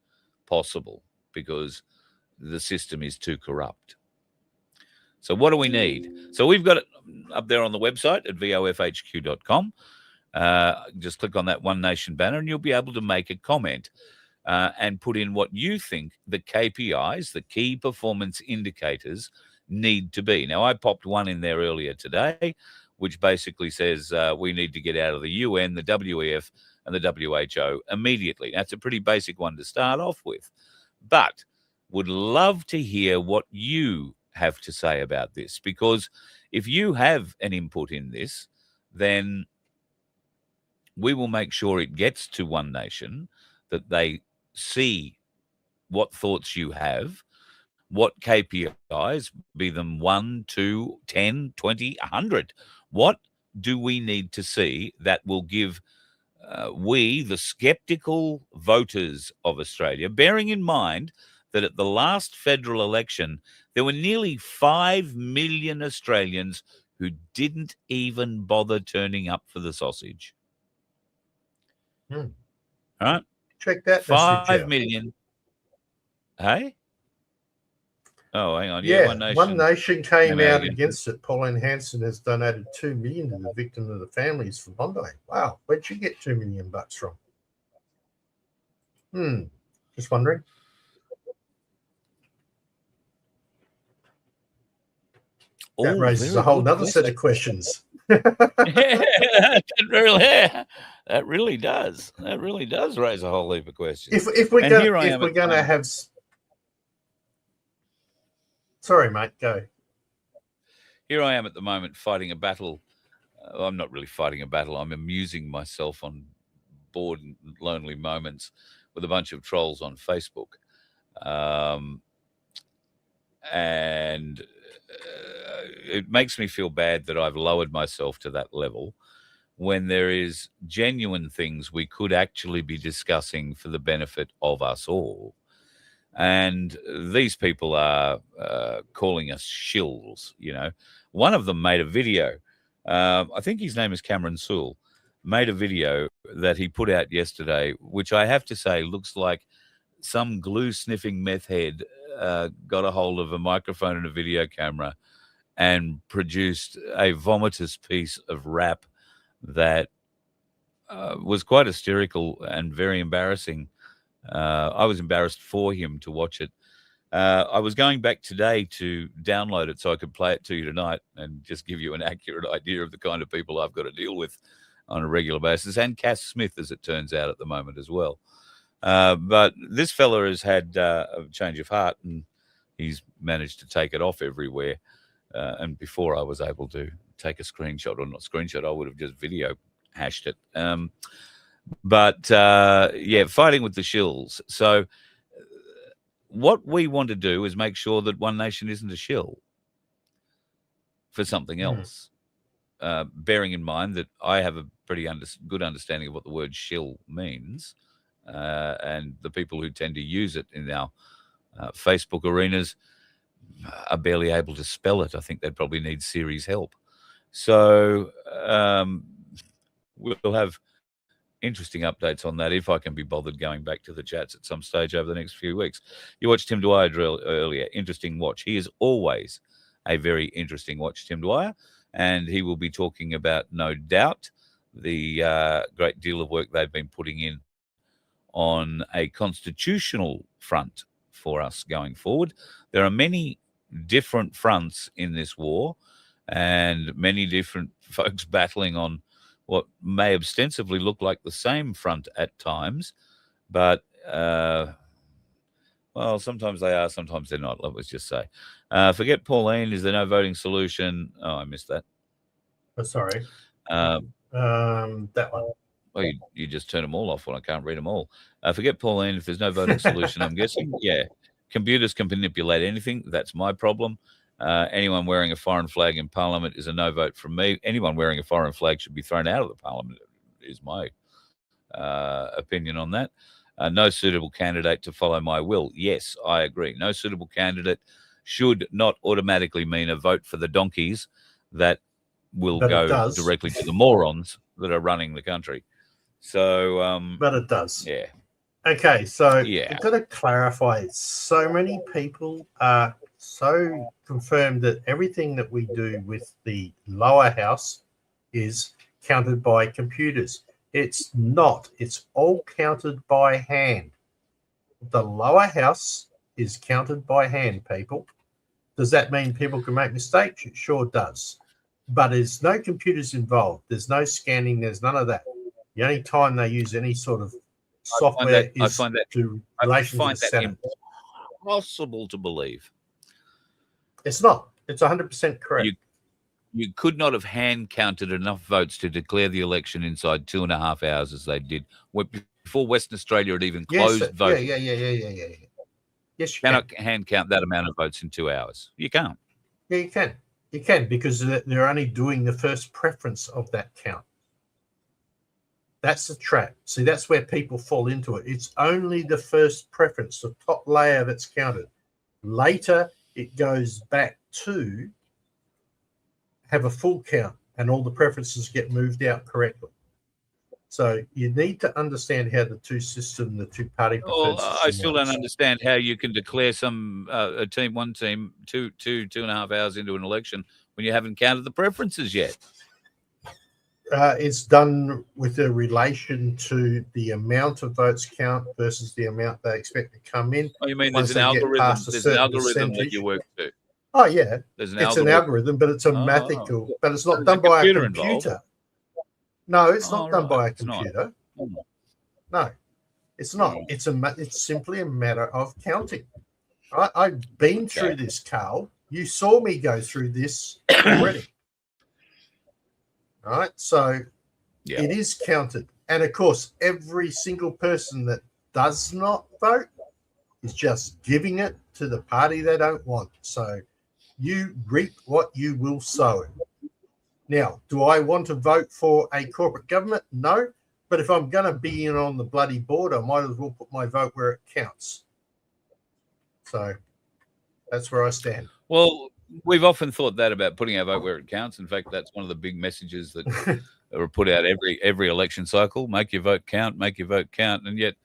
possible because the system is too corrupt? So what do we need? So we've got it up there on the website at vofhq.com. Just click on that One Nation banner and you'll be able to make a comment and put in what you think the KPIs, the key performance indicators, need to be. Now, I popped one in there earlier today, which basically says we need to get out of the UN, the WEF, and the WHO immediately. That's a pretty basic one to start off with. But would love to hear what you have to say about this, because if you have an input in this, then we will make sure it gets to One Nation, that they see what thoughts you have, what KPIs, be them 1, 2, 10, 20, 100. What do we need to see that will give we, the skeptical voters of Australia, bearing in mind that at the last federal election, there were nearly 5 million Australians who didn't even bother turning up for the sausage. All right? Check that. 5 million. Hey? Oh, hang on. One Nation came out against it. Pauline Hanson has donated $2 million to the victims and the families from Bondi. Wow, where'd she get $2 million from? Just wondering. That raises a whole other set of questions. That really does. That really does raise a whole heap of questions. If we're going to have. Sorry, mate, go. Here I am at the moment fighting a battle. I'm not really fighting a battle. I'm amusing myself on bored and lonely moments with a bunch of trolls on Facebook. And it makes me feel bad that I've lowered myself to that level. when there is genuine things we could actually be discussing for the benefit of us all. And these people are calling us shills, you know. One of them made a video. I think his name is Cameron Sewell, made a video that he put out yesterday, which I have to say looks like some glue-sniffing meth head got a hold of a microphone and a video camera and produced a vomitous piece of rap that was quite hysterical and very embarrassing. I was embarrassed for him to watch it. I was going back today to download it so I could play it to you tonight and just give you an accurate idea of the kind of people I've got to deal with on a regular basis, and Cass Smith, as it turns out, at the moment as well. But this fella has had a change of heart, and he's managed to take it off everywhere. And before I was able to take a screenshot, or not screenshot, I would have just video hashed it. But yeah, fighting with the shills. So what we want to do is make sure that One Nation isn't a shill for something else. Bearing in mind that I have a pretty good understanding of what the word shill means, and the people who tend to use it in our Facebook arenas are barely able to spell it. I think they'd probably need Siri's help. So we'll have interesting updates on that if I can be bothered going back to the chats at some stage over the next few weeks. You watched Tim Dwyer drill earlier. Interesting watch. He is always a very interesting watch, Tim Dwyer, and he will be talking about, no doubt, the great deal of work they've been putting in on a constitutional front for us going forward. There are many different fronts in this war and many different folks battling on what may ostensibly look like the same front at times, but, well, sometimes they are, sometimes they're not, let's just say. Forget Pauline, is there no voting solution? Oh, I missed that. Oh, sorry. That one. Well, you just turn them all off when I can't read them all. Forget Pauline, if there's no voting solution, I'm guessing, yeah. Computers can manipulate anything. That's my problem. Anyone wearing a foreign flag in Parliament is a no vote from me. Anyone wearing a foreign flag should be thrown out of the Parliament, is my opinion on that. No suitable candidate to follow my will. Yes, I agree. No suitable candidate should not automatically mean a vote for the donkeys that will go directly to the morons that are running the country. So, but it does. Yeah. Okay, so yeah, I've got to clarify. So many people are so confirmed that everything that we do with the lower house is counted by computers. It's not. It's all counted by hand. The lower house is counted by hand, people. Does that mean people can make mistakes? It sure does. But there's no computers involved. There's no scanning. There's none of that. The only time they use any sort of software is to relation to the Senate. Impossible to believe. It's not. It's 100% correct. You could not have hand counted enough votes to declare the election inside 2.5 hours, as they did before Western Australia had even closed voting. Yeah. Yes, you cannot hand count that amount of votes in 2 hours. You can't. Yeah, you can. You can, because they're only doing the first preference of that count. That's the trap. See, that's where people fall into it. It's only the first preference, the top layer that's counted. Later, it goes back to have a full count, and all the preferences get moved out correctly. So you need to understand how the two-party preferred system I still works. don't understand how you can declare one team 2.5 hours into an election when you haven't counted the preferences yet. It's done with a relation to the amount of votes count versus the amount they expect to come in. Oh, you mean there's an algorithm? There's an algorithm that you work to. Oh yeah, it's an algorithm, but it's a mathematical. But it's not done by a computer. Involved. No, it's not done by a computer. No, it's not. It's simply a matter of counting. I've been through this, Carl. You saw me go through this already. All right, so it is counted. And of course, every single person that does not vote is just giving it to the party they don't want. So you reap what you will sow. Now, do I want to vote for a corporate government? No. But if I'm going to be in on the bloody board, I might as well put my vote where it counts. So that's where I stand. Well, we've often thought that about putting our vote where it counts. In fact, that's one of the big messages that are put out every election cycle. Make your vote count, make your vote count. And yet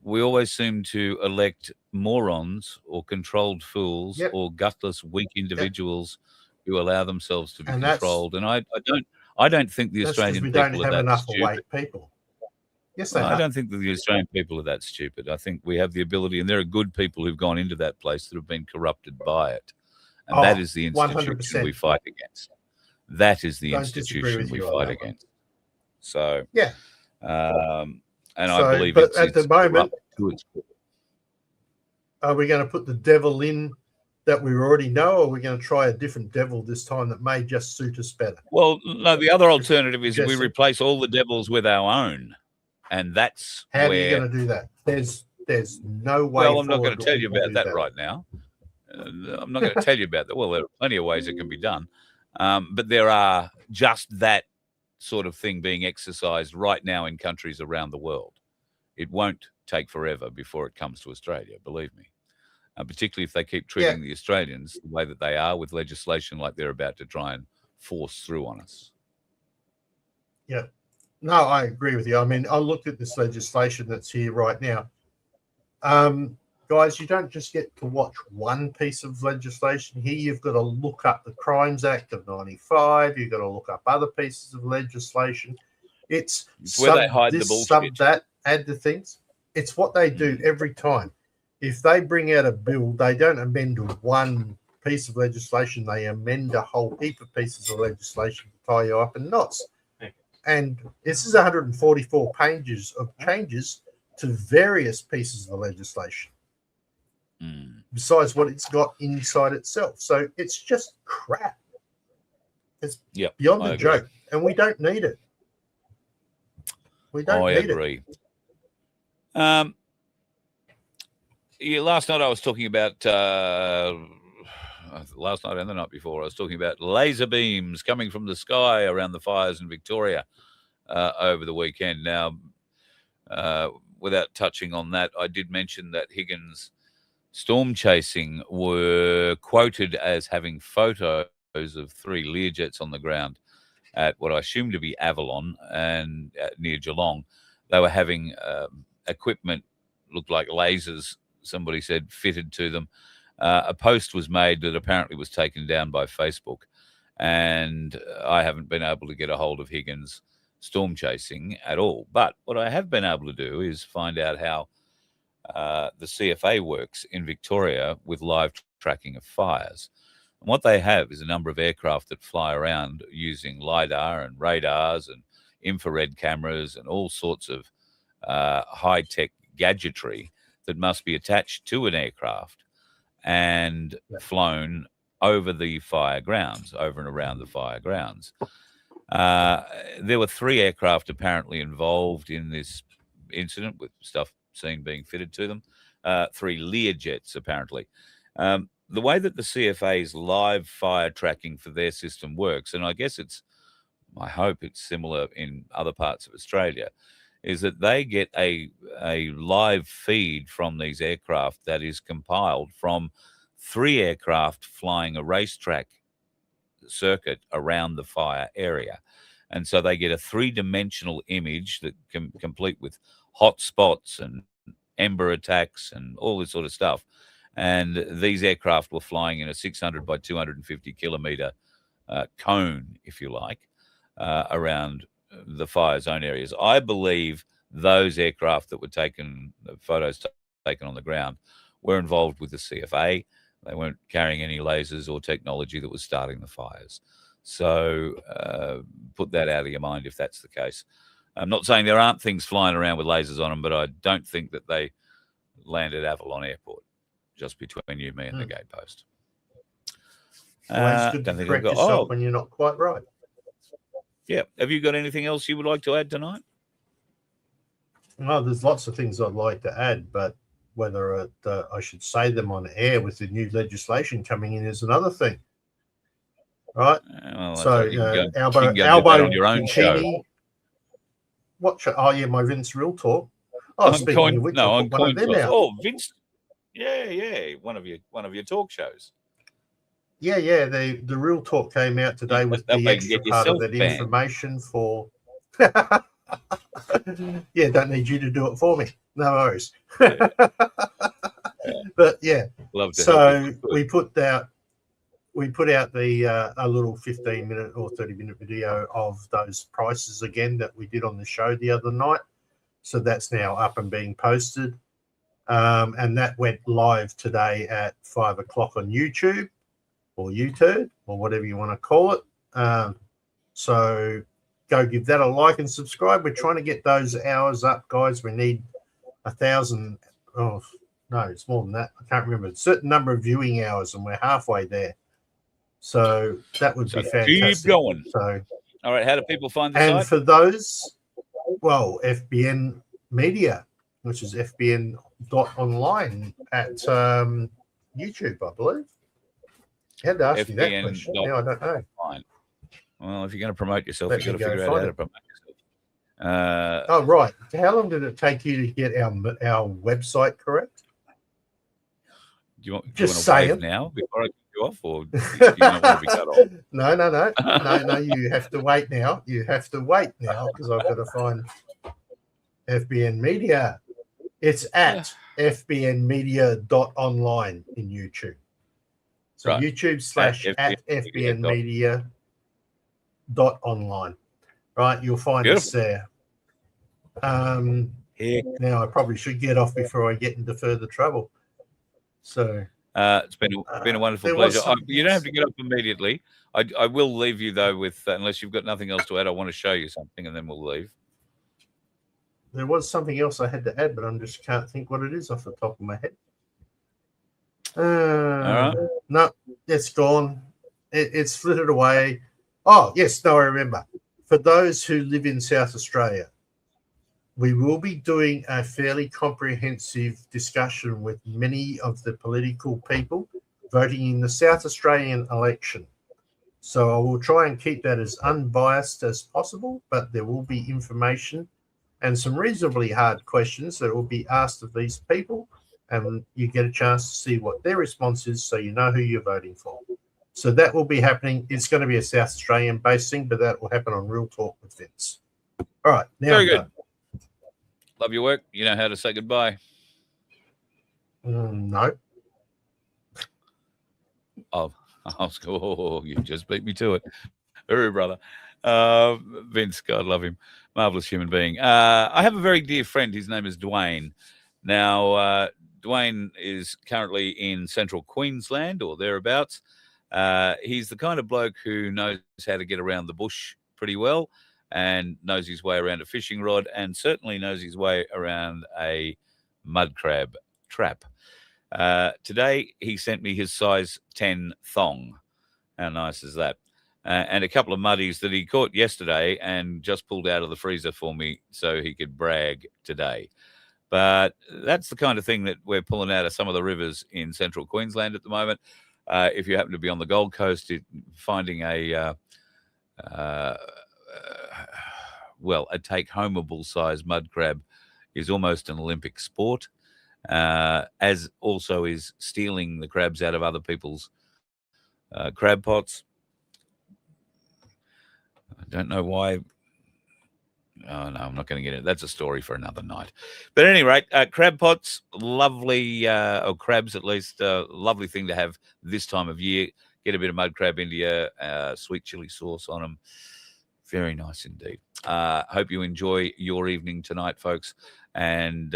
we always seem to elect morons or controlled fools or gutless, weak individuals who allow themselves to be controlled. And I don't think the Australian people are that stupid. We don't have enough awake people. Yes, they are. I don't think that the Australian people are that stupid. I think we have the ability, and there are good people who've gone into that place that have been corrupted by it. And that is the institution 100%. we fight against. That is the institution we fight against. So, yeah. And I believe it's at the moment, to its core. Are we going to put the devil in that we already know, or are we going to try a different devil this time that may just suit us better? Well, no, the other alternative is we replace all the devils with our own. And that's how are you going to do that? There's no way. Well, I'm not going to tell you about that right now. I'm not going to tell you about that. Well, there are plenty of ways it can be done. But there are just that sort of thing being exercised right now in countries around the world. It won't take forever before it comes to Australia, believe me. Particularly if they keep treating the Australians the way that they are with legislation like they're about to try and force through on us. Yeah. No, I agree with you. I mean, I looked at this legislation that's here right now. Guys, you don't just get to watch one piece of legislation here. You've got to look up the Crimes Act of 95. You've got to look up other pieces of legislation. It's where they hide the bullshit. Sub that, add the things. It's what they do every time. If they bring out a bill, they don't amend one piece of legislation. They amend a whole heap of pieces of legislation to tie you up in knots. And this is 144 pages of changes to various pieces of legislation, besides what it's got inside itself. So it's just crap. It's beyond a joke, and we don't need it. We don't need it. Last night I was talking about, last night and the night before, I was talking about laser beams coming from the sky around the fires in Victoria over the weekend. Now, without touching on that, I did mention that Higgins storm chasing were quoted as having photos of 3 Learjets on the ground at what I assume to be Avalon and near Geelong. They were having equipment, looked like lasers, somebody said, fitted to them. A post was made that apparently was taken down by Facebook, and I haven't been able to get a hold of Higgins storm chasing at all. But what I have been able to do is find out how the CFA works in Victoria with live tracking of fires. And what they have is a number of aircraft that fly around using LiDAR and radars and infrared cameras and all sorts of high-tech gadgetry that must be attached to an aircraft and flown over the fire grounds, over and around the fire grounds. There were 3 aircraft apparently involved in this incident with stuff seen being fitted to them, 3 Learjets apparently. The way that the CFA's live fire tracking for their system works, and I guess I hope it's similar in other parts of Australia, is that they get a live feed from these aircraft that is compiled from 3 aircraft flying a racetrack circuit around the fire area. And so they get a 3-dimensional image that complete with hot spots and ember attacks and all this sort of stuff. And these aircraft were flying in a 600 by 250 kilometer cone, if you like, around the fire zone areas. I believe those aircraft that were taken, photos taken on the ground, were involved with the CFA. They weren't carrying any lasers or technology that was starting the fires. So put that out of your mind if that's the case. I'm not saying there aren't things flying around with lasers on them, but I don't think that they landed at Avalon Airport, just between you, me, and the gatepost. Well, it's good to correct yourself when you're not quite right. Yeah. Have you got anything else you would like to add tonight? No, there's lots of things I'd like to add, but whether I should say them on air with the new legislation coming in is another thing. right? Well, So you can go and do that Albo on your own show. Puccini. What show? Oh yeah, my Vince Real Talk. Oh, On speaking of which, I on put one of them Coin Toss. out. Oh, Vince. Yeah, one of your talk shows. Yeah. The Real Talk came out today with That the way you can extra get part of yourself that banned. information for. Yeah, don't need you to do it for me. No worries. But yeah, Love to help so you. we put out the a little 15-minute or 30-minute video of those prices again that we did on the show the other night. So that's now up and being posted. And that went live today at 5 o'clock on YouTube or YouTube or whatever you want to call it. So go give that a like and subscribe. We're trying to get those hours up, guys. We need 1,000. Oh, no, it's more than that. I can't remember. A certain number of viewing hours, and we're halfway there. So that would be fantastic. Keep going. So, all right, how do people find the and site? for those, well, FBN Media, which is FBN.online at YouTube, I believe. You had to ask me that question. Now I don't know. Fine. Well, if you're going to promote yourself, you've got to figure out how to promote yourself. Oh, right. How long did it take you to get our website correct? Do you want Just to wave saying. now before I cut you off, or do you not want to be cut off? No. You have to wait now. You have to wait now because I've got to find FBN Media. It's at fbnmedia.online in YouTube. So right. YouTube / at fbnmedia.online. Right, you'll find us there. Now I probably should get off before I get into further trouble. So it's been a wonderful pleasure. You don't have to get up immediately. I will leave you though with unless you've got nothing else to add. I want to show you something, and then we'll leave. There was something else I had to add, but I just can't think what it is off the top of my head. All right. No, it's gone. It's flitted away. Oh yes, no, I remember. For those who live in South Australia, we will be doing a fairly comprehensive discussion with many of the political people voting in the South Australian election. So I will try and keep that as unbiased as possible, but there will be information and some reasonably hard questions that will be asked of these people, and you get a chance to see what their response is so you know who you're voting for. So that will be happening. It's going to be a South Australian-based thing, but that will happen on Real Talk with Vince. All right. Now very good. Love your work. You know how to say goodbye. No. Oh, you just beat me to it. Very brother. Vince, God love him. Marvelous human being. I have a very dear friend. His name is Dwayne. Now, Dwayne is currently in central Queensland or thereabouts. He's the kind of bloke who knows how to get around the bush pretty well and knows his way around a fishing rod and certainly knows his way around a mud crab trap. Today, he sent me his size 10 thong. How nice is that? And a couple of muddies that he caught yesterday and just pulled out of the freezer for me so he could brag today. But that's the kind of thing that we're pulling out of some of the rivers in central Queensland at the moment. If you happen to be on the Gold Coast, finding a take-homeable size mud crab is almost an Olympic sport, as also is stealing the crabs out of other people's crab pots. I don't know why. Oh, no, I'm not going to get it. That's a story for another night. But at any rate, crab pots, lovely, or crabs at least, lovely thing to have this time of year. Get a bit of mud crab into your sweet chili sauce on them. Very nice indeed. Hope you enjoy your evening tonight, folks, and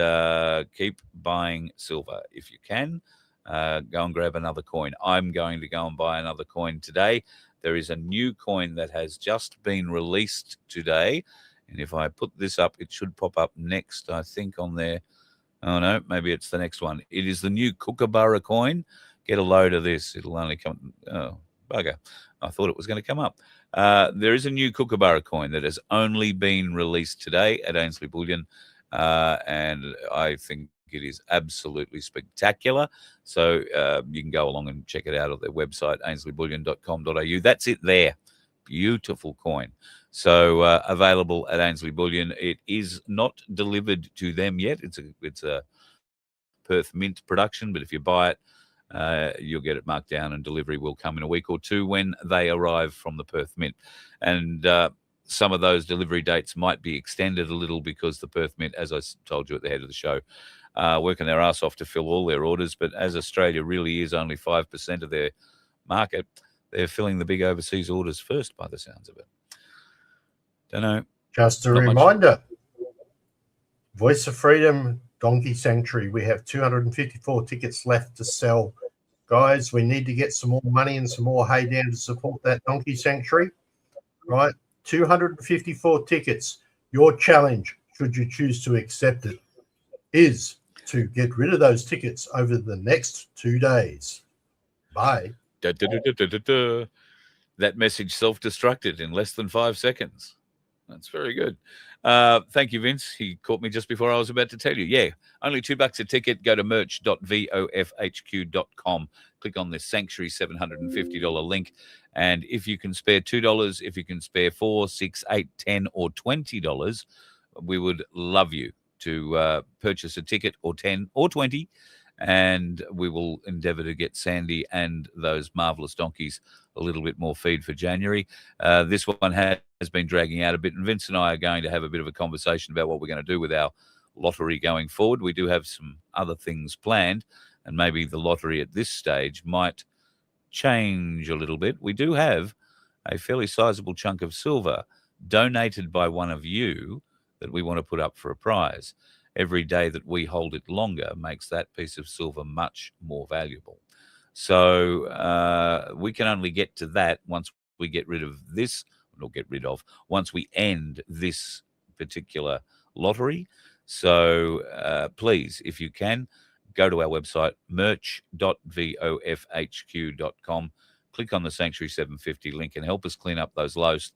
keep buying silver if you can. Go and grab another coin. I'm going to go and buy another coin today. There is a new coin that has just been released today. And if I put this up, it should pop up next, I think, on there. Oh, no, maybe it's the next one. It is the new Kookaburra coin. Get a load of this. It'll only come. Oh, bugger. I thought it was going to come up. There is a new Kookaburra coin that has only been released today at Ainsley Bullion. And I think it is absolutely spectacular. So you can go along and check it out at their website, ainslieybullion.com.au. That's it there. Beautiful coin. So available at Ainsley Bullion. It is not delivered to them yet. It's a Perth Mint production, but if you buy it, you'll get it marked down, and delivery will come in a week or two when they arrive from the Perth Mint. And some of those delivery dates might be extended a little because the Perth Mint, as I told you at the head of the show, working their ass off to fill all their orders. But as Australia really is only 5% of their market, they're filling the big overseas orders first, by the sounds of it. Don't know. Just a reminder, Voice of Freedom Donkey Sanctuary. We have 254 tickets left to sell. Guys, we need to get some more money and some more hay down to support that Donkey Sanctuary. Right? 254 tickets. Your challenge, should you choose to accept it, is to get rid of those tickets over the next 2 days. Bye. That message self-destructed in less than 5 seconds. That's very good. Thank you, Vince. He caught me just before I was about to tell you. Yeah, only $2 a ticket. Go to merch.vofhq.com. Click on this Sanctuary $750 link. And if you can spare $2, if you can spare $4, $6, $8, $10, or $20, we would love you to purchase a ticket, or 10 or 20. And we will endeavour to get Sandy and those marvellous donkeys a little bit more feed for January. This one has been dragging out a bit, and Vince and I are going to have a bit of a conversation about what we're going to do with our lottery going forward. We do have some other things planned, and maybe the lottery at this stage might change a little bit. We do have a fairly sizable chunk of silver donated by one of you that we want to put up for a prize. Every day that we hold it longer makes that piece of silver much more valuable. So we can only get to that once we get rid of this, or once we end this particular lottery. So please, if you can, go to our website, merch.vofhq.com. Click on the Sanctuary 750 link and help us clean up those last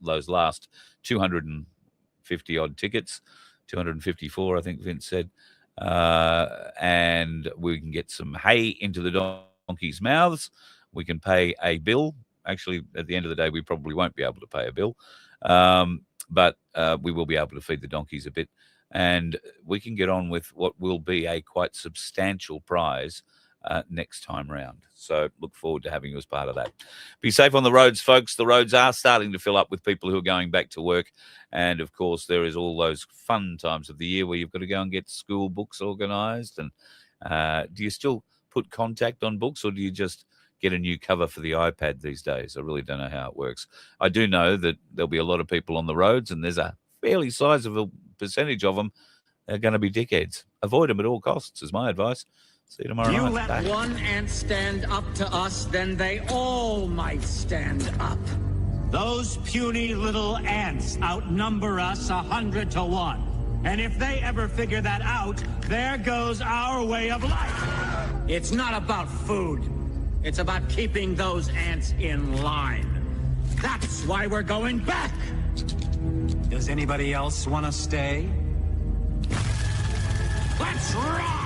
250 odd tickets. 254, I think Vince said. And we can get some hay into the donkeys' mouths. We can pay a bill. Actually, at the end of the day, we probably won't be able to pay a bill. But we will be able to feed the donkeys a bit. And we can get on with what will be a quite substantial prize next time round. So look forward to having you as part of that. Be safe on the roads, folks. The roads are starting to fill up with people who are going back to work. And, of course, there is all those fun times of the year where you've got to go and get school books organised. And do you still put contact on books, or do you just get a new cover for the iPad these days? I really don't know how it works. I do know that there'll be a lot of people on the roads, and there's a fairly sizable percentage of them that are going to be dickheads. Avoid them at all costs is my advice. See you tomorrow night. You let one ant stand up to us, then they all might stand up. Those puny little ants outnumber us 100 to 1. And if they ever figure that out, there goes our way of life. It's not about food. It's about keeping those ants in line. That's why we're going back. Does anybody else want to stay? Let's rock!